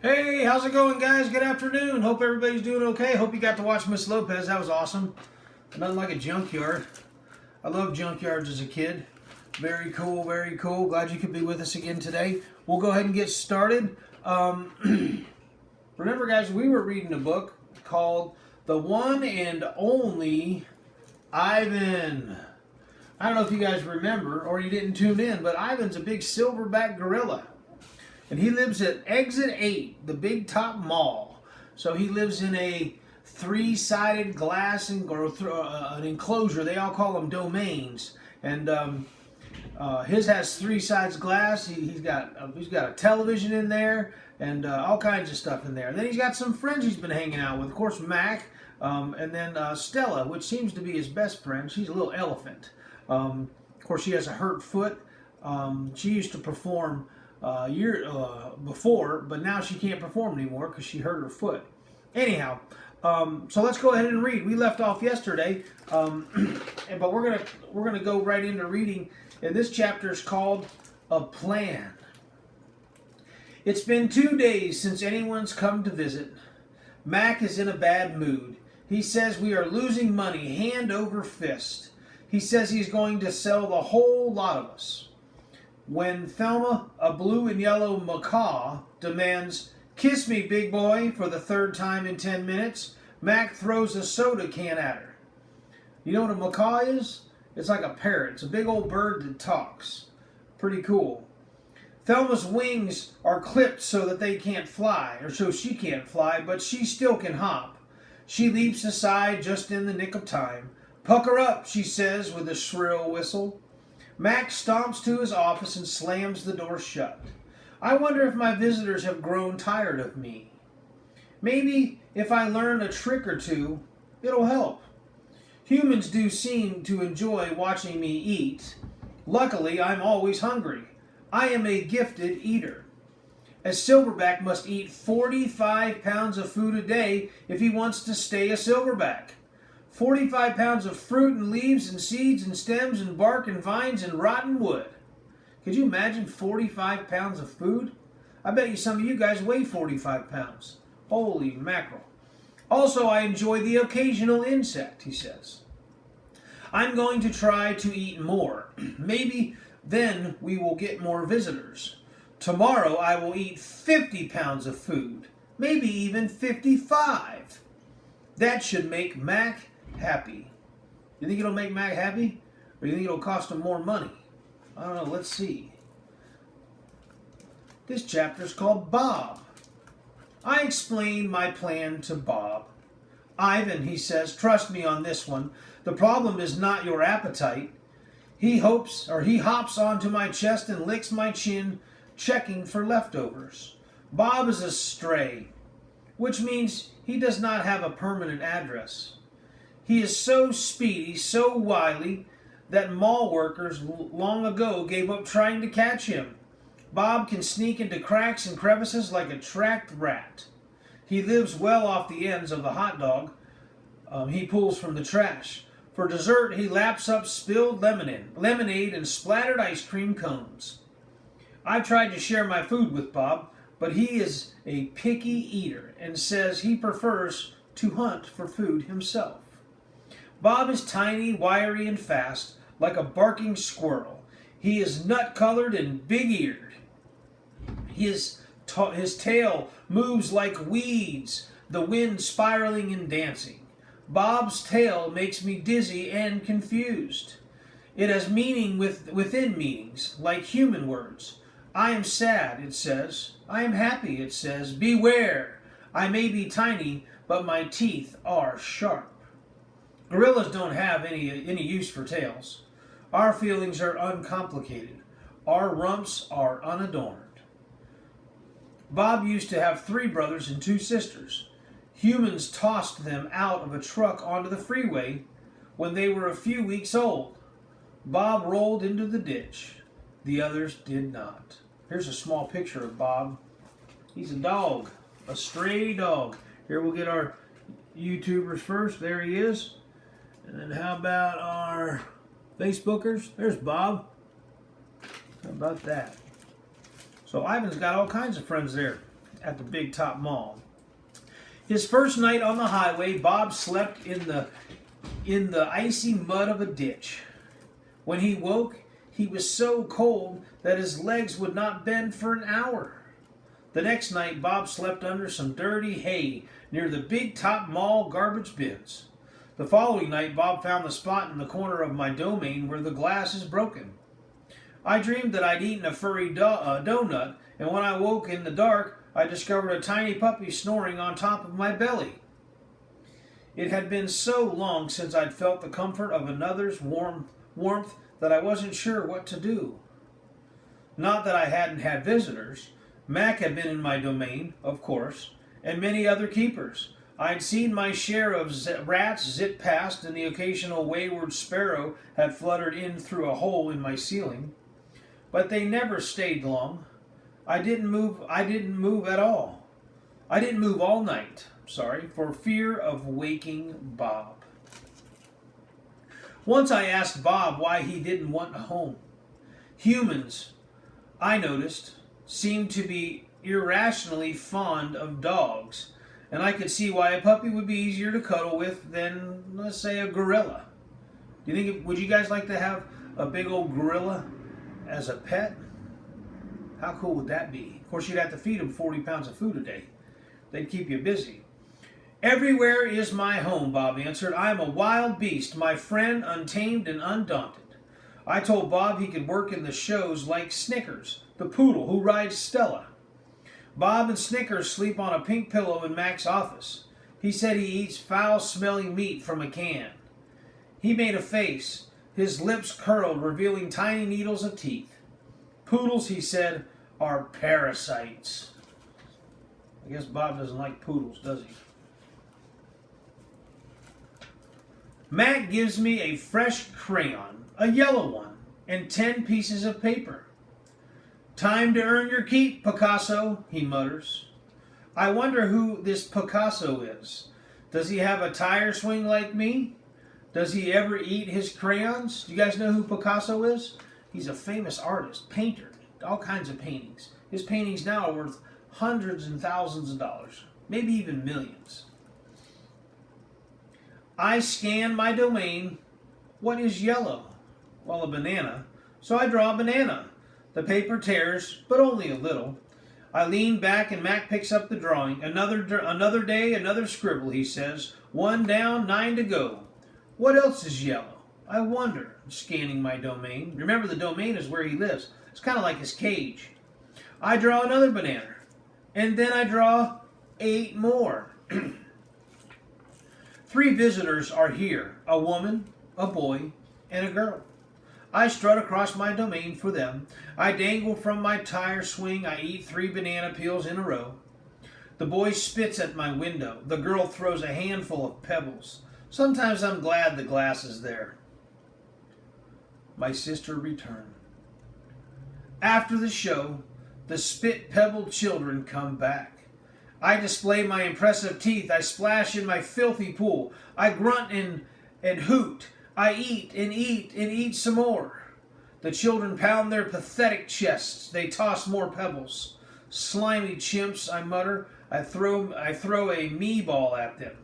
Hey, how's it going, guys? Good afternoon. Hope everybody's doing okay. Hope you got to watch Miss Lopez. That was awesome. Nothing like a junkyard. I loved junkyards as a kid. Very cool, very cool. Glad you could be with us again today. We'll go ahead and get started. Remember, guys, we were reading a book called The One and Only Ivan. I don't know if you guys remember or you didn't tune in, but Ivan's a big silverback gorilla. And he lives at Exit 8, the Big Top Mall. So he lives in a three-sided glass an enclosure. They all call them domains. And his has three sides glass. He's got a television in there and all kinds of stuff in there. And then he's got some friends he's been hanging out with. Of course, Mac, and then Stella, which seems to be his best friend. She's a little elephant. Of course, she has a hurt foot. She used to perform before, but now she can't perform anymore because she hurt her foot. Anyhow, so let's go ahead and read. We left off yesterday, but we're gonna go right into reading. And this chapter is called A Plan. It's been 2 days since anyone's come to visit. Mac is in a bad mood. He says we are losing money hand over fist. He says he's going to sell the whole lot of us. When Thelma, a blue and yellow macaw, demands, "Kiss me, big boy," for the third time in 10 minutes, Mac throws a soda can at her. You know what a macaw is? It's like a parrot. It's a big old bird that talks. Pretty cool. Thelma's wings are clipped so that they can't fly, or so she can't fly, but she still can hop. She leaps aside just in the nick of time. "Pucker up," she says with a shrill whistle. Mac stomps to his office and slams the door shut. I wonder if my visitors have grown tired of me. Maybe if I learn a trick or two, it'll help. Humans do seem to enjoy watching me eat. Luckily, I'm always hungry. I am a gifted eater. A silverback must eat 45 pounds of food a day if he wants to stay a silverback. 45 pounds of fruit and leaves and seeds and stems and bark and vines and rotten wood. Could you imagine 45 pounds of food? I bet you some of you guys weigh 45 pounds. Holy mackerel. Also, I enjoy the occasional insect, he says. I'm going to try to eat more. Maybe then we will get more visitors. Tomorrow I will eat 50 pounds of food. Maybe even 55. That should make Mac happy. You think it'll make Mac happy? Or you think it'll cost him more money? I don't know. Let's see. This chapter is called Bob. I explain my plan to Bob. Ivan, he says, trust me on this one. The problem is not your appetite. He hops onto my chest and licks my chin, checking for leftovers. Bob is a stray, which means he does not have a permanent address. He is so speedy, so wily, that mall workers long ago gave up trying to catch him. Bob can sneak into cracks and crevices like a tracked rat. He lives well off the ends of the hot dog he pulls from the trash. For dessert, he laps up spilled lemonade and splattered ice cream cones. I've tried to share my food with Bob, but he is a picky eater and says he prefers to hunt for food himself. Bob is tiny, wiry, and fast, like a barking squirrel. He is nut-colored and big-eared. His tail moves like weeds, the wind spiraling and dancing. Bob's tail makes me dizzy and confused. It has meaning within meanings, like human words. I am sad, it says. I am happy, it says. Beware! I may be tiny, but my teeth are sharp. Gorillas don't have any use for tails. Our feelings are uncomplicated. Our rumps are unadorned. Bob used to have 3 brothers and 2 sisters. Humans tossed them out of a truck onto the freeway when they were a few weeks old. Bob rolled into the ditch. The others did not. Here's a small picture of Bob. He's a dog, a stray dog. Here we'll get our YouTubers first. There he is. And then how about our Facebookers? There's Bob. How about that? So Ivan's got all kinds of friends there. at the Big Top Mall. His first night on the highway, Bob slept in the icy mud of a ditch. When he woke, he was so cold that his legs would not bend for an hour. The next night, Bob slept under some dirty hay near the Big Top Mall garbage bins. The following night, Bob found the spot in the corner of my domain where the glass is broken. I dreamed that I'd eaten a furry donut, and when I woke in the dark, I discovered a tiny puppy snoring on top of my belly. It had been so long since I'd felt the comfort of another's warmth that I wasn't sure what to do. Not that I hadn't had visitors. Mac had been in my domain, of course, and many other keepers. I'd seen my share of rats zip past, and the occasional wayward sparrow had fluttered in through a hole in my ceiling. But they never stayed long. I didn't move at all. I didn't move all night, for fear of waking Bob. Once I asked Bob why he didn't want a home. Humans, I noticed, seemed to be irrationally fond of dogs, and I could see why a puppy would be easier to cuddle with than, let's say, a gorilla. Would you guys like to have a big old gorilla as a pet? How cool would that be? Of course, you'd have to feed them 40 pounds of food a day. They'd keep you busy. Everywhere is my home, Bob answered. I am a wild beast, my friend, untamed and undaunted. I told Bob he could work in the shows like Snickers, the poodle who rides Stella. Bob and Snickers sleep on a pink pillow in Mac's office. He said he eats foul-smelling meat from a can. He made a face. His lips curled, revealing tiny needles of teeth. Poodles, he said, are parasites. I guess Bob doesn't like poodles, does he? Mac gives me a fresh crayon, a yellow one, and 10 pieces of paper. Time to earn your keep, Picasso, he mutters. I wonder who this Picasso is. Does he have a tire swing like me? Does he ever eat his crayons? Do you guys know who Picasso is? He's a famous artist, painter, all kinds of paintings. His paintings now are worth hundreds and thousands of dollars, maybe even millions. I scan my domain. What is yellow? Well, a banana. So I draw a banana. The paper tears, but only a little. I lean back and Mac picks up the drawing. Another day, another scribble, he says. 1 down, 9 to go. What else is yellow? I wonder, scanning my domain. Remember, the domain is where he lives. It's kind of like his cage. I draw another banana. And then I draw 8 more. 3 visitors are here. A woman, a boy, and a girl. I strut across my domain for them. I dangle from my tire swing. I eat 3 banana peels in a row. The boy spits at my window. The girl throws a handful of pebbles. Sometimes I'm glad the glass is there. My sister returned. After the show, the spit-pebbled children come back. I display my impressive teeth. I splash in my filthy pool. I grunt and hoot. I eat and eat and eat some more. The children pound their pathetic chests. They toss more pebbles. Slimy chimps, I mutter. I throw a me ball at them.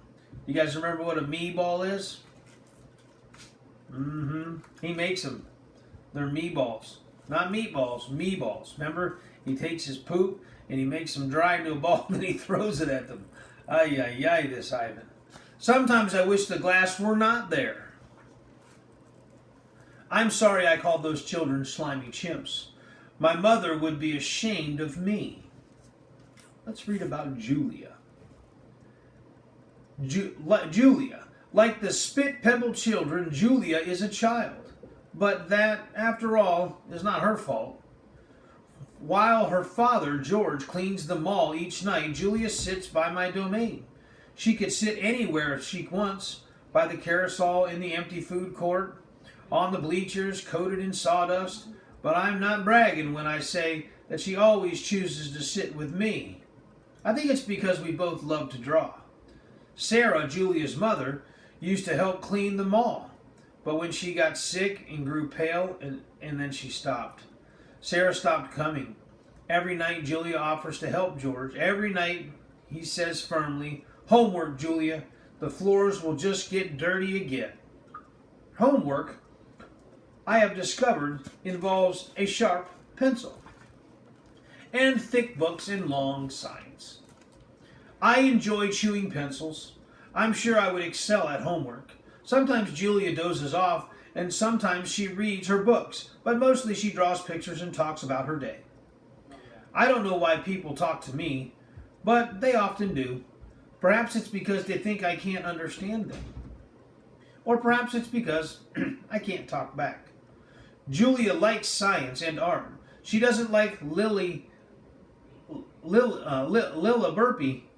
You guys remember what a me ball is? He makes them. They're me balls. Not meatballs, me balls. Remember? He takes his poop and he makes them dry into a ball and then he throws it at them. Ay, ay, ay, this Ivan. Sometimes I wish the glass were not there. I'm sorry I called those children slimy chimps. My mother would be ashamed of me. Let's read about Julia. Julia. Like the spit-pebbled children, Julia is a child. But that, after all, is not her fault. While her father, George, cleans the mall each night, Julia sits by my domain. She could sit anywhere if she wants, by the carousel in the empty food court, on the bleachers coated in sawdust, but I'm not bragging when I say that she always chooses to sit with me. I think it's because we both love to draw. Sarah, Julia's mother, used to help clean the mall, but when she got sick and grew pale, and then she stopped. Sarah stopped coming. Every night, Julia offers to help George. Every night, he says firmly, "Homework, Julia. The floors will just get dirty again." Homework, I have discovered, involves a sharp pencil and thick books and long signs. I enjoy chewing pencils. I'm sure I would excel at homework. Sometimes Julia dozes off, and sometimes she reads her books, but mostly she draws pictures and talks about her day. I don't know why people talk to me, but they often do. Perhaps it's because they think I can't understand them. Or perhaps it's because I can't talk back. Julia likes science and art. She doesn't like Lilla Burpee,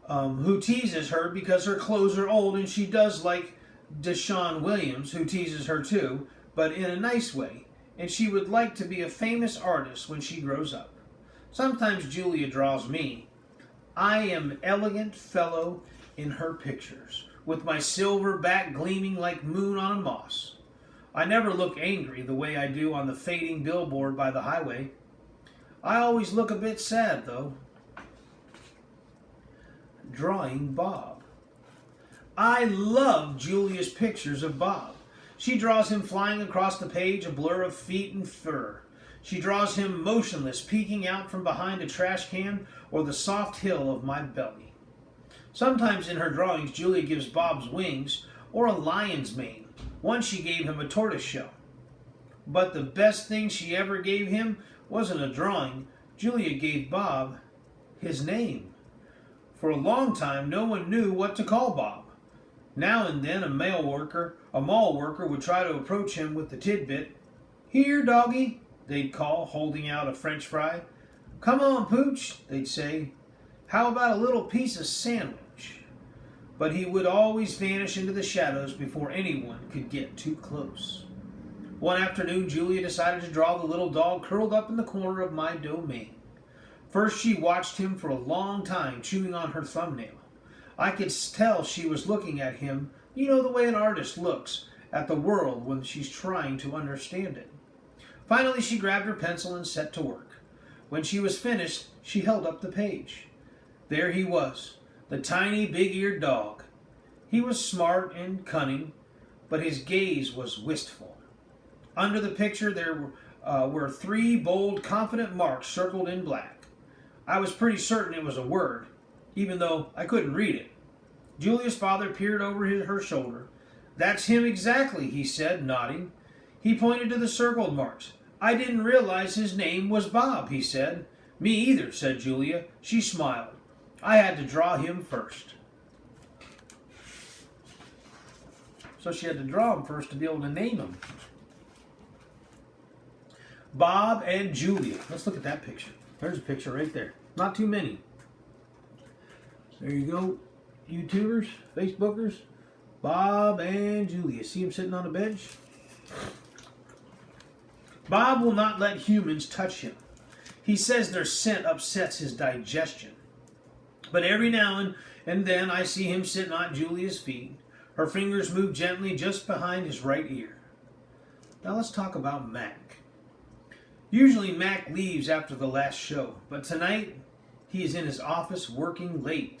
who teases her because her clothes are old, and she does like Deshaun Williams, who teases her too, but in a nice way, and she would like to be a famous artist when she grows up. Sometimes Julia draws me. I am an elegant fellow in her pictures, with my silver back gleaming like moon on a moss. I never look angry the way I do on the fading billboard by the highway. I always look a bit sad, though. Drawing Bob. I love Julia's pictures of Bob. She draws him flying across the page, a blur of feet and fur. She draws him motionless, peeking out from behind a trash can or the soft hill of my belly. Sometimes in her drawings, Julia gives Bob's wings or a lion's mane. Once she gave him a tortoise shell. But the best thing she ever gave him wasn't a drawing. Julia gave Bob his name. For a long time, no one knew what to call Bob. Now and then, a mall worker would try to approach him with the tidbit. "Here, doggy," they'd call, holding out a French fry. "Come on, Pooch," they'd say. "How about a little piece of sandwich?" But he would always vanish into the shadows before anyone could get too close. One afternoon, Julia decided to draw the little dog curled up in the corner of my domain. First, she watched him for a long time, chewing on her thumbnail. I could tell she was looking at him, you know, the way an artist looks at the world when she's trying to understand it. Finally, she grabbed her pencil and set to work. When she was finished, she held up the page. There he was, the tiny, big-eared dog. He was smart and cunning, but his gaze was wistful. Under the picture, there were 3 bold, confident marks circled in black. I was pretty certain it was a word, even though I couldn't read it. Julia's father peered over her shoulder. "That's him exactly," he said, nodding. He pointed to the circled marks. "I didn't realize his name was Bob," he said. "Me either," said Julia. She smiled. "I had to draw him first." So she had to draw him first to be able to name him. Bob and Julia. Let's look at that picture. There's a picture right there. Not too many. There you go, YouTubers, Facebookers. Bob and Julia. See him sitting on a bench? Bob will not let humans touch him. He says their scent upsets his digestion. But every now and then I see him sitting on Julia's feet. Her fingers move gently just behind his right ear. Now let's talk about Mac. Usually Mac leaves after the last show, but tonight he is in his office working late.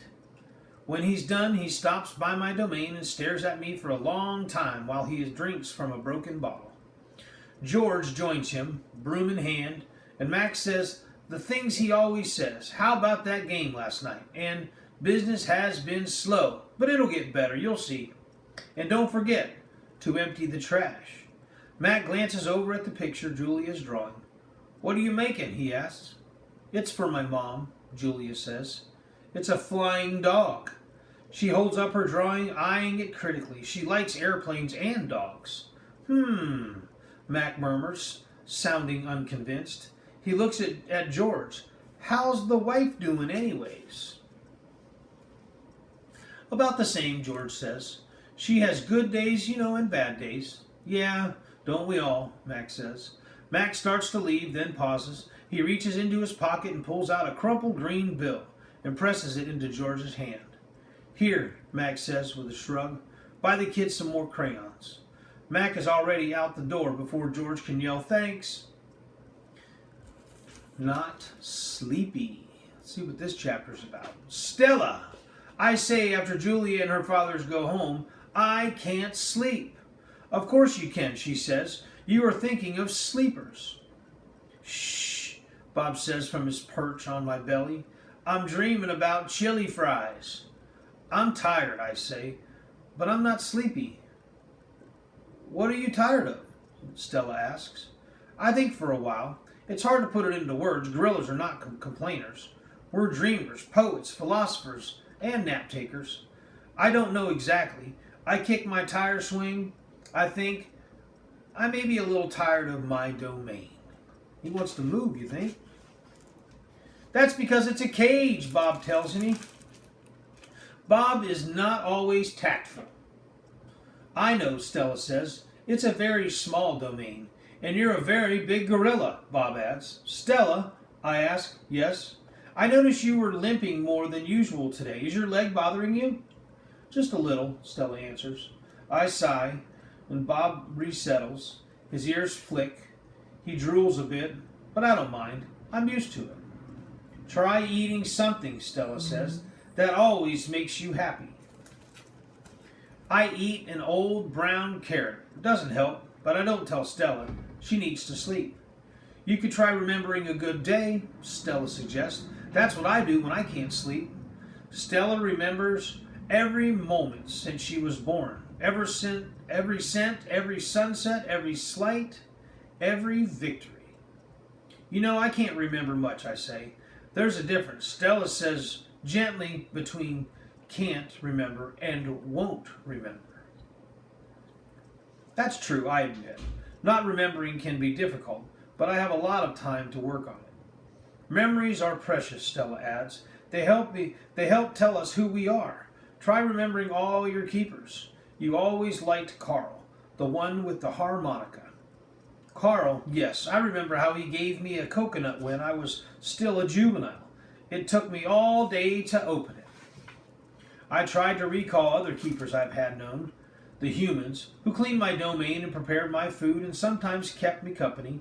When he's done, he stops by my domain and stares at me for a long time while he drinks from a broken bottle. George joins him, broom in hand, and Mac says the things he always says. "How about that game last night?" And "Business has been slow, but it'll get better, you'll see. And don't forget to empty the trash." Mac glances over at the picture Julia's drawing. "What are you making?" he asks. "It's for my mom," Julia says. "It's a flying dog." She holds up her drawing, eyeing it critically. She likes airplanes and dogs. Mac murmurs, sounding unconvinced. He looks at George. "How's the wife doing anyways?" "About the same," George says. "She has good days, and bad days." "Yeah, don't we all?" Mac says. Mac starts to leave, then pauses. He reaches into his pocket and pulls out a crumpled green bill and presses it into George's hand. "Here," Mac says with a shrug. "Buy the kids some more crayons." Mac is already out the door before George can yell thanks. not sleepy. Let's see what this chapter's about. Stella, I say after Julia and her fathers go home, I can't sleep. Of course you can, she says. You are thinking of sleepers. Shh, Bob says from his perch on my belly. I'm dreaming about chili fries. I'm tired, I say, but I'm not sleepy. What are you tired of? Stella asks. I think for a while. It's hard to put it into words. Gorillas are not complainers. We're dreamers, poets, philosophers, and nap takers. I don't know exactly. I kick my tire swing. I think I may be a little tired of my domain. He wants to move, you think? That's because it's a cage, Bob tells me. Bob is not always tactful. I know, Stella says. It's a very small domain, and you're a very big gorilla, Bob adds. Stella, I ask, yes. I notice you were limping more than usual today. Is your leg bothering you? Just a little, Stella answers. I sigh, and Bob resettles. His ears flick. He drools a bit, but I don't mind. I'm used to it. Try eating something, Stella says, that always makes you happy. I eat an old brown carrot. It doesn't help, but I don't tell Stella. She needs to sleep. You could try remembering a good day, Stella suggests. That's what I do when I can't sleep. Stella remembers every moment since she was born. Every scent, every sunset, every slight, every victory. You know, I can't remember much, I say. There's a difference. Stella says gently between can't remember and won't remember. That's true, I admit. Not remembering can be difficult, but I have a lot of time to work on it. Memories are precious, Stella adds. They help tell us who we are. Try remembering all your keepers. You always liked Carl, the one with the harmonica. Carl, yes, I remember how he gave me a coconut when I was still a juvenile. It took me all day to open it. I tried to recall other keepers I've had known, the humans, who cleaned my domain and prepared my food and sometimes kept me company.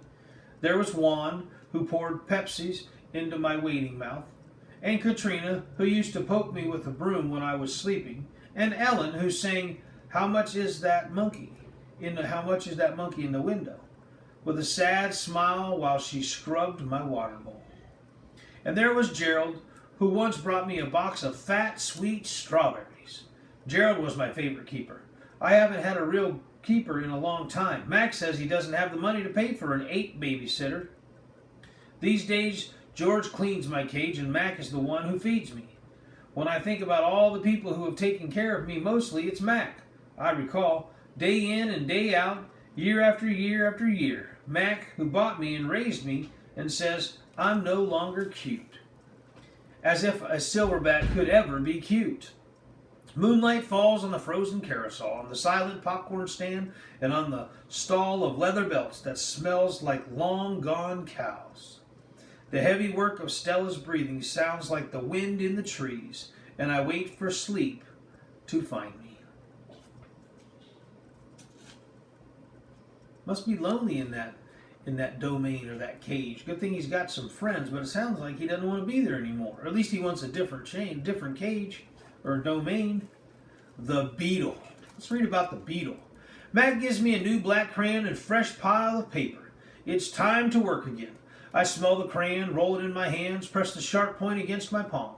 There was Juan, who poured Pepsis into my waiting mouth, and Katrina, who used to poke me with a broom when I was sleeping, and Ellen, who sang, How much is that monkey in the window, with a sad smile while she scrubbed my water bowl. And there was Gerald, who once brought me a box of fat, sweet strawberries. Gerald was my favorite keeper. I haven't had a real keeper in a long time. Max says he doesn't have the money to pay for an 8 babysitter. These days, George cleans my cage and Mac is the one who feeds me. When I think about all the people who have taken care of me, mostly it's Mac. I recall, day in and day out, year after year after year, Mac, who bought me and raised me, and says, I'm no longer cute. As if a silverback could ever be cute. Moonlight falls on the frozen carousel, on the silent popcorn stand, and on the stall of leather belts that smells like long-gone cows. The heavy work of Stella's breathing sounds like the wind in the trees, and I wait for sleep to find me. Must be lonely in that domain or that cage. Good thing he's got some friends, but it sounds like he doesn't want to be there anymore. Or at least he wants a different cage or domain. The beetle. Let's read about the beetle. Matt gives me a new black crayon and fresh pile of paper. It's time to work again. I smell the crayon, roll it in my hands, press the sharp point against my palm.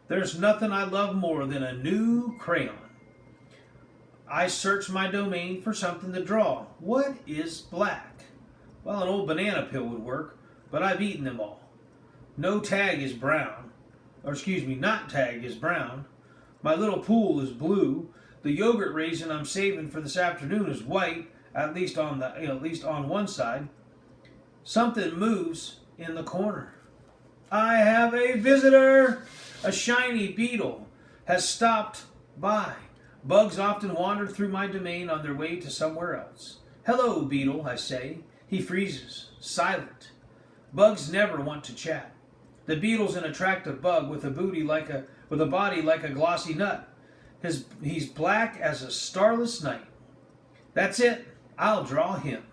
There's nothing I love more than a new crayon. I search my domain for something to draw. What is black? Well, an old banana peel would work, but I've eaten them all. Not tag is brown. My little pool is blue. The yogurt raisin I'm saving for this afternoon is white, at least on one side. Something moves in the corner. I have a visitor. A shiny beetle has stopped by. Bugs often wander through my domain on their way to somewhere else. Hello, beetle, I say. He freezes, silent. Bugs never want to chat. The beetle's an attractive bug with a body like a glossy nut. He's black as a starless night. That's it. I'll draw him.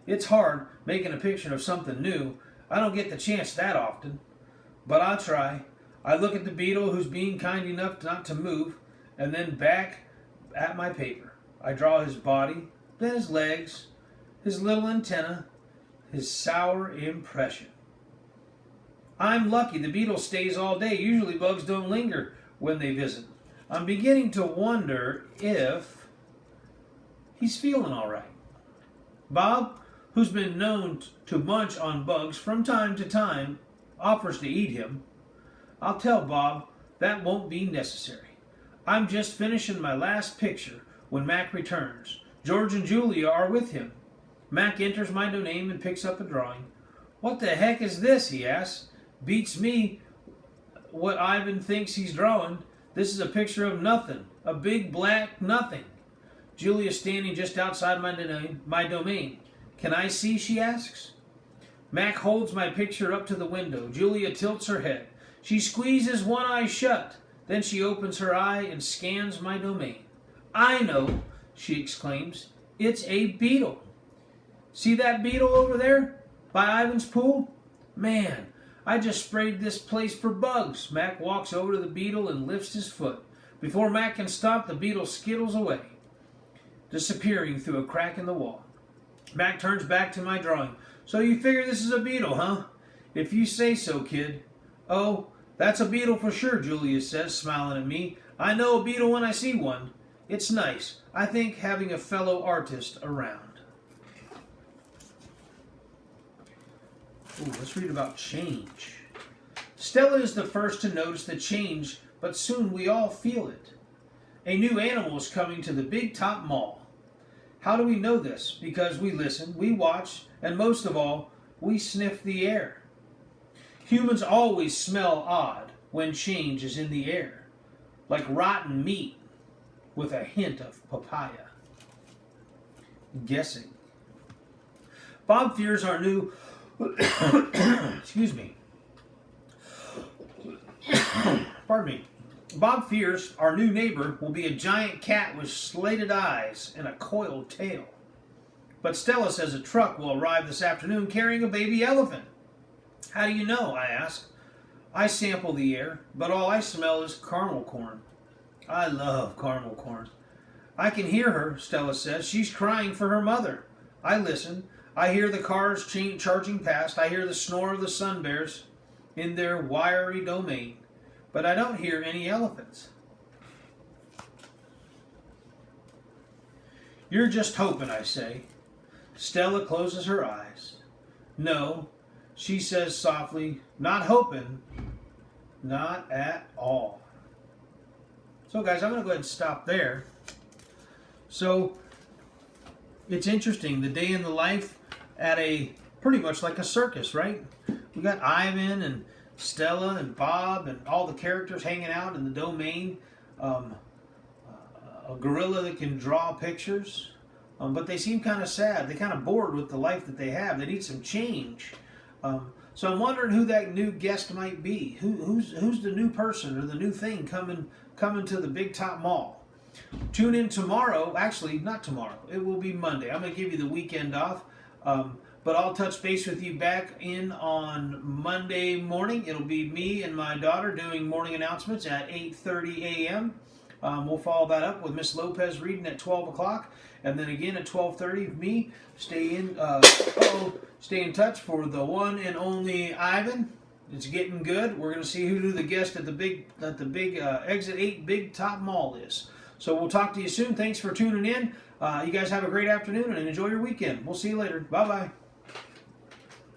It's hard making a picture of something new. I don't get the chance that often, but I'll try. I look at the beetle who's being kind enough not to move, and then back at my paper. I draw his body, then his legs, his little antenna, his sour impression. I'm lucky the beetle stays all day. Usually bugs don't linger when they visit. I'm beginning to wonder if he's feeling all right. Bob, who's been known to munch on bugs from time to time, offers to eat him. I'll tell Bob that won't be necessary. I'm just finishing my last picture when Mac returns. George and Julia are with him. Mac enters my domain and picks up a drawing. What the heck is this, he asks. Beats me what Ivan thinks he's drawing. This is a picture of nothing. A big black nothing. Julia's standing just outside my domain. Can I see, she asks. Mac holds my picture up to the window. Julia tilts her head. She squeezes one eye shut. Then she opens her eye and scans my domain. I know, she exclaims. It's a beetle. See that beetle over there by Ivan's pool? Man, I just sprayed this place for bugs. Mac walks over to the beetle and lifts his foot. Before Mac can stop, the beetle skittles away, disappearing through a crack in the wall. Mac turns back to my drawing. So you figure this is a beetle, huh? If you say so, kid. Oh, that's a beetle for sure, Julia says, smiling at me. I know a beetle when I see one. It's nice, I think, having a fellow artist around. Ooh, let's read about change. Stella is the first to notice the change, but soon we all feel it. A new animal is coming to the Big Top Mall. How do we know this? Because we listen, we watch, and most of all, we sniff the air. Humans always smell odd when change is in the air, like rotten meat with a hint of papaya. Guessing. Bob fears our new excuse me. Pardon me. Bob fears our new neighbor will be a giant cat with slated eyes and a coiled tail. But Stella says a truck will arrive this afternoon carrying a baby elephant. How do you know? I ask. I sample the air, but all I smell is caramel corn. I love caramel corn. I can hear her, Stella says. She's crying for her mother. I listen. I hear the cars charging past. I hear the snore of the sun bears in their wiry domain. But I don't hear any elephants. You're just hoping, I say. Stella closes her eyes. No, she says softly, not hoping, not at all. So guys, I'm going to go ahead and stop there. So, it's interesting, the day in the life at a, pretty much like a circus, right? We got Ivan and Stella and Bob and all the characters hanging out in the domain. A gorilla that can draw pictures. But they seem kind of sad. They're kind of bored with the life that they have. They need some change. So I'm wondering who that new guest might be. Who's the new person or the new thing coming to the Big Top Mall? Tune in tomorrow. Actually, not tomorrow. It will be Monday. I'm going to give you the weekend off. But I'll touch base with you back in on Monday morning. It'll be me and my daughter doing morning announcements at 8:30 a.m. We'll follow that up with Miss Lopez reading at 12 o'clock. And then again at 12:30, me. Stay in touch for the one and only Ivan. It's getting good. We're going to see who the guest at the big Exit 8 Big Top Mall is. So we'll talk to you soon. Thanks for tuning in. You guys have a great afternoon and enjoy your weekend. We'll see you later. Bye-bye.